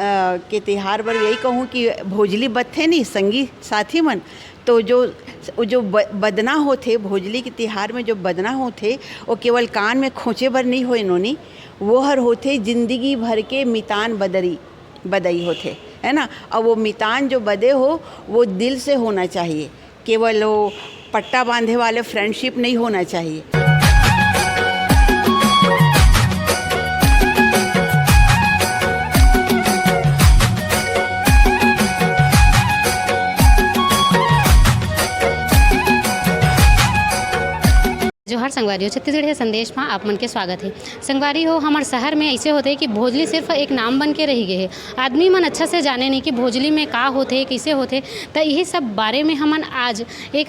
के तिहार पर यही कहूँ कि भोजली बत्थे नहीं संगी साथी मन, तो जो बदना होते भोजली के तिहार में जो बदना होते वो केवल कान में खोचे बर नहीं होए नोनी, वो हर होते जिंदगी भर के मितान बदई होते है ना। और वो मितान जो बदे हो वो दिल से होना चाहिए, केवल वो पट्टा बांधे वाले फ्रेंडशिप नहीं होना चाहिए। जोहार संगवारी हो, छत्तीसगढ़ के संदेश में आप मन के स्वागत है। संगवारी हो, हमारे शहर में ऐसे होते हैं कि भोजली सिर्फ एक नाम बन के रही गए है। आदमी मन अच्छा से जाने नहीं कि भोजली में का होते कैसे होते, तो यही सब बारे में हमन आज एक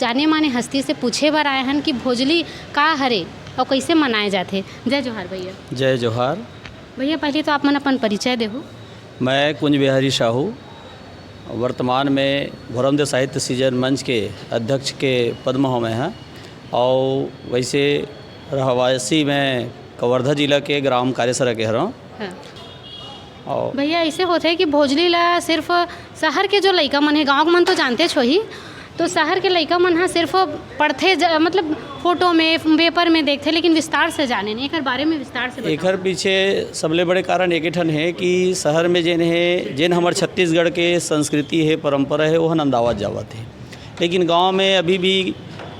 जाने माने हस्ती से पूछे बर आए हैं कि भोजली का हरे और कैसे मनाए जाते। जय जोहार भैया। जय जोहार भैया, पहले तो आप मन अपन परिचय देहो। मैं कुंज बिहारी साहू, वर्तमान में भोरमदेव साहित्य सृजन मंच के अध्यक्ष के पद में हैं और वैसे रहवासी में कवर्धा जिला के ग्राम कार्यसरा के हूँ। हाँ। और भैया ऐसे होते है कि भोजली ला सिर्फ शहर के जो लड़का मन है, गाँव मन तो जानते छो ही, तो शहर के लड़का मन हाँ सिर्फ पढ़ते मतलब फोटो में पेपर में देखते, लेकिन विस्तार से जाने नहीं। एक बारे में विस्तार से बताओ। एकर पीछे सबले बड़े कारण एक ठन है कि शहर में जेन हमारे छत्तीसगढ़ के संस्कृति है परंपरा है वह नंदावत जावत है, लेकिन गाँव में अभी भी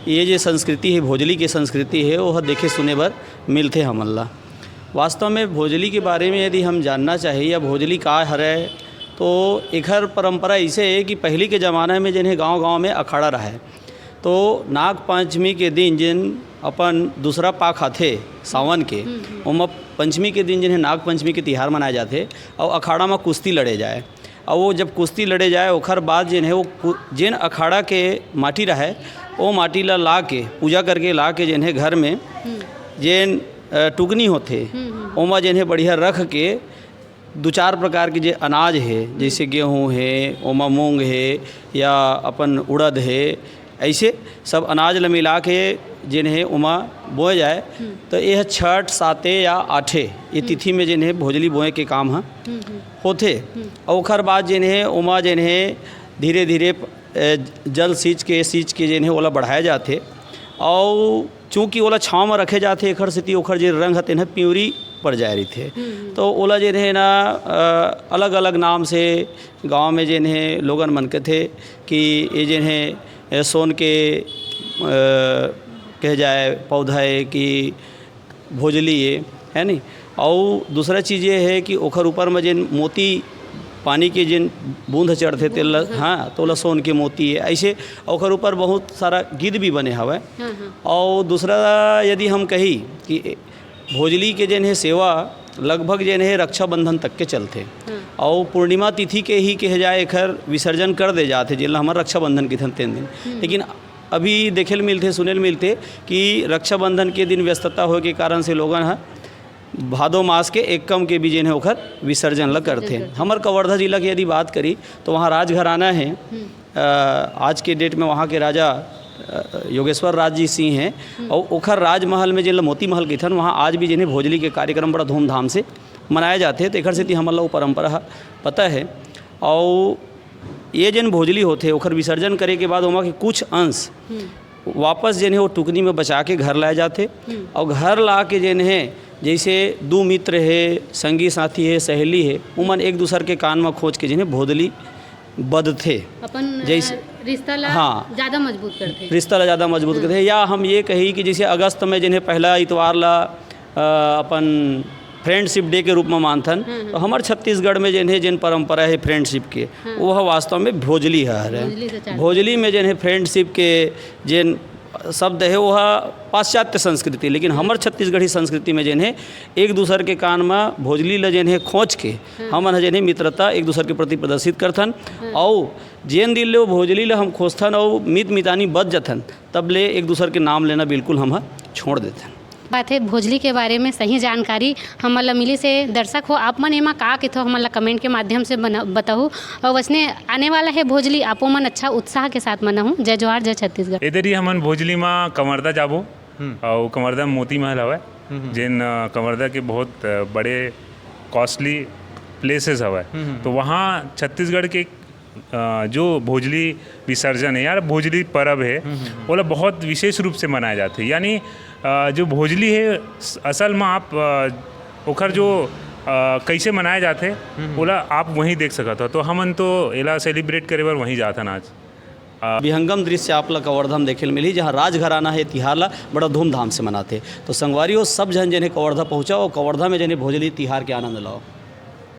ये जो संस्कृति है भोजली की संस्कृति है वह देखे सुने बर मिलते हमन ला। वास्तव में भोजली के बारे में यदि हम जानना चाहिए या भोजली का हरे, तो एकर परंपरा ऐसे है कि पहले के ज़माना में जिन्हें गांव-गांव में अखाड़ा रहा, तो नाग पंचमी के दिन जिन अपन दूसरा पाक आथे सावन के, उमा पंचमी के दिन जिन्हें नाग पंचमी के तिहार मनाए जाते और अखाड़ा में कुश्ती लड़े जाए। और वो जब कुश्ती लड़े जाए ओखर बाद जिन्हें वो जिन अखाड़ा के माटी रहे वो माटी ला के पूजा करके ला के जिन्हें घर में जिन टुकनी होते ओमा जिन्हें बढ़िया रख के दो चार प्रकार के जो अनाज है, जैसे गेहूँ है, ओमा मूंग है या अपन उड़द है, ऐसे सब अनाज ला मिला के जिन्हें उमा बोए जाए। तो यह छठ साते या आठे ये तिथि में जिन्हें भोजली बोए के काम होते। और ओखर बाद जिन्हें उमा जिन्हें धीरे धीरे जल सींच के जिन्हें ओला बढ़ाए जाते और चूँकि ओला छाँव में रखे जाते एखर सेती ओखर जो रंग हते न प्यूरी पड़ जाए रही थे। तो ओला जिन्हें ना अलग अलग नाम से गांव में जिन्हें लोगन मन के थे कि ये जिन्हें सोन के कह जाए पौधा है कि भोजली है नहीं। और दूसरा चीज़ ये है कि ओखर ऊपर में जिन मोती पानी के जिन बूंद चढ़ते थे हाँ, तो ओला सोन के मोती है ऐसे। ओखर ऊपर बहुत सारा गीत भी बने हवे। और दूसरा यदि हम कही कि भोजली के जिन है सेवा लगभग जिन है रक्षाबंधन तक के चलते और पूर्णिमा तिथि के ही कहे जाए एखर विसर्जन कर दे जाते जिला हमारे रक्षाबंधन के तीन दिन। लेकिन अभी देखे मिलते सुने मिलते कि रक्षाबंधन के दिन व्यस्तता हो के कारण से लोगन है भादो मास के एकम के भी जिन है ओखर विसर्जन ल करते। हमारे कवर्धा जिला की यदि बात करी तो वहाँ राजघराना है। आज के डेट में वहाँ के राजा योगेश्वर राज जी सिंह हैं और ओखर राजमहल में जिन मोती महल के थन वहाँ आज भी जिन्हें भोजली के कार्यक्रम बड़ा धूमधाम से मनाए जाते हैं। तो एकर से हमारा वो परंपरा पता है। और ये जिन भोजली होते ओखर विसर्जन करे के बाद वहाँ के कुछ अंश वापस जिन्हें वो टुकनी में बचा के घर लाए जाते और घर ला के जिन्हें जैसे दो मित्र है, संगी साथी है, सहेली है, उमन एक दूसरे के कान में खोज के जिन्हें भोजली बद थे अपन जैसे रिश्ता ला हाँ ज़्यादा मजबूत करते, रिश्ता ला ज़्यादा मजबूत करते। या हम ये कही कि जैसे अगस्त में जिन्हें पहला इतवार ला अपन फ्रेंडशिप डे के रूप में मानथन, तो हमारे छत्तीसगढ़ में जिन्हें जिन परंपरा है फ्रेंडशिप के वह वास्तव में भोजली है। भोजली में जिन्हें फ्रेंडशिप के जिन शब्द है वह पाश्चात्य संस्कृति, लेकिन हमारे छत्तीसगढ़ी संस्कृति में जिन्हें एक दूसरे के कान में भोजली ल जिन्हें खोज के हमन जिन्हें मित्रता एक दूसरे के प्रति प्रदर्शित करथन। और जेन दिल ले भोजली ल हम खोजथन और मित मितानी बच जथन तब ले एक दूसरे के नाम लेना बिल्कुल हम छोड़ देथन। बात है भोजली के बारे में सही जानकारी हमला मिली से दर्शक हो आप मन एमा का कथो हमला कमेंट के माध्यम से बताओ। और वैसने आने वाला है भोजली आपो मन अच्छा उत्साह के साथ मनाहूँ। जय जोहार, जय छत्तीसगढ़। इधर ही हमन भोजली में कवर्धा जाबो और कवर्धा में मोती महल हवे जिन कवर्धा के बहुत बड़े कॉस्टली प्लेसेस हवा है। तो वहाँ छत्तीसगढ़ के जो भोजली विसर्जन है यार भोजली पर्व है वो लोग बहुत विशेष रूप से मनाए जाते हैं। यानी जो भोजली है असल में आप ओखर जो कैसे मनाए जाते बोला आप वहीं देख सकत हो। तो हमन तो एला सेलिब्रेट करे बर वहीं जाथन आज। विहंगम दृश्य आप ला कवर्धा में देखे मिली जहाँ राजघराना है तिहार ला बड़ा धूमधाम से मनाते। तो संगवारी हो सब जन जने कवर्धा पहुँचाओ, कवर्धा में जने भोजली तिहार के आनंद लाओ।